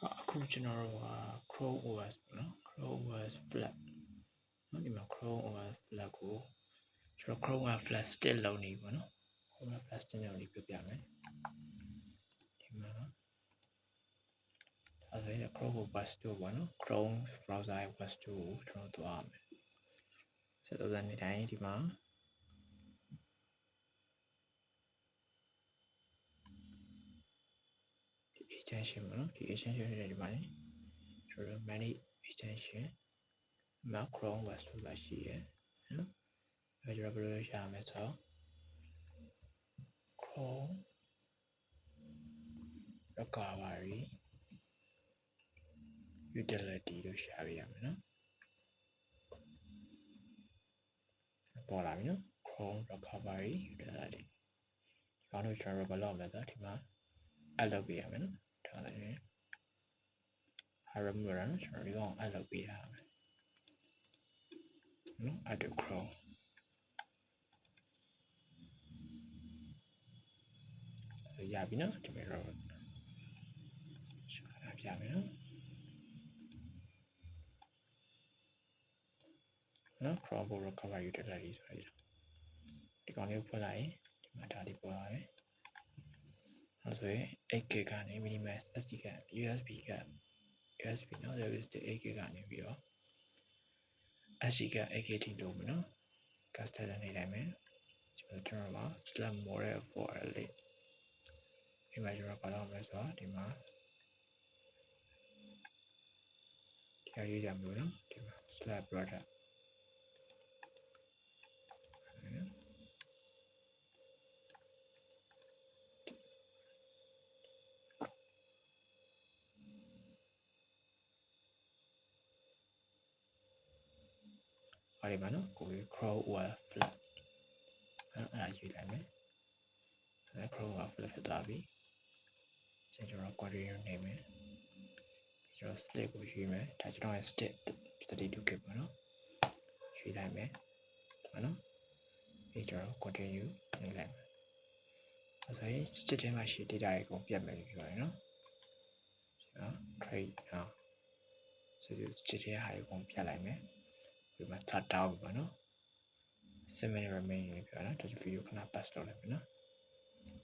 အခုကျွန်တော်တို့က Chrome OS ပေါ့နော် Chrome OS Flat နော်ဒီမှာ Chrome OS Flat ကိုကျွန်တော် Chrome OS Flat 1လောက်နေပေါ့နော် Chrome OS Flat 1လောက်နေပြပြမယ်ဒီမှာအဲ့ဒါ Chrome OS 2ပေါ့နော် Chrome browser OS 2ကိုကျွန်တော်သွားမယ်ဆက်တော့တဲ့တိုင်းဒီမှာextension ပေါ့နော်ဒီ extension တွေဒီမှာနေကျွန်တော် manage extension မှာ Chrome OS 2ပါရှိရယ်နော်အဲကျွန်တော်ဘယ်လိုရှာမလဲဆိုတော့ Chrome recovery utility လို့ရှာပြရမယ်နော်ပေါ်လာပြီနော် Chrome recovery utility ဒီကောင်တို့ကျွန်တော်ဘယ်လောက်လဲဆိုတော့ဒီမှာ add လုပ်ပြရမယ်နော်ဒါလည်း remove ရနော်ကျွန်တော်ဒီကောင် add လုပ်ပြရမယ်နော် add to Chrome ရပြီနော်ဒီမှာတော့ရှာပြရမယ်နော် Chrome recovery utility ဆိုရဒီကောင်လေးဖွင့်လိုက်ရင်ဒီမှာဒါလေးပေါ်လာတယ်အဲဆိုရင် 8GB ကနေ minimize SD က USB နော် service 8GB ကနေပြီးတော့ SD က 8GB ထိလို့မယ်နော် custom နေတိုင်းမယ်ကျွန်တော်မှာ slam model for elite ဒီမှာကျွန်တော်ဘာလုပ်မလဲဆိုတော့ဒီမှာဒီရေးကြမလို့နော်ဒီမှာ slab product အဲ့ဒီမှာနော်ကို Chrome OS Flat အဲ့ဒါရေးလိုက်မယ်အဲ့ Chrome OS Flat ဖြစ်သွားပြီကျွန်တော် query နေမယ်ကျွန်တော် state ကိုရွေးမယ်ဒါကျွန်တော်ရဲ့ state 32GB ပေါ့နော်ရွေးလိုက်မယ်ဟုတ်နော်ပြီးကျွန်တော် continue နေလိုက်မယ်အဲ့ဆိုရင် state ထဲမှာရှိ data တွေအကုန်ပြတ်မယ်လို့ပြောရတယ်နော်ကျွန်တော် trade နော်ဆိုတော့ state ထဲဟာအကုန်ပြတ်လိုက်မယ်ဒီမှာ chart down ပေါ့နော်7 minute remaining ပြောနော်ဒါ video ခဏ pass လုပ်လိုက်မယ်နော်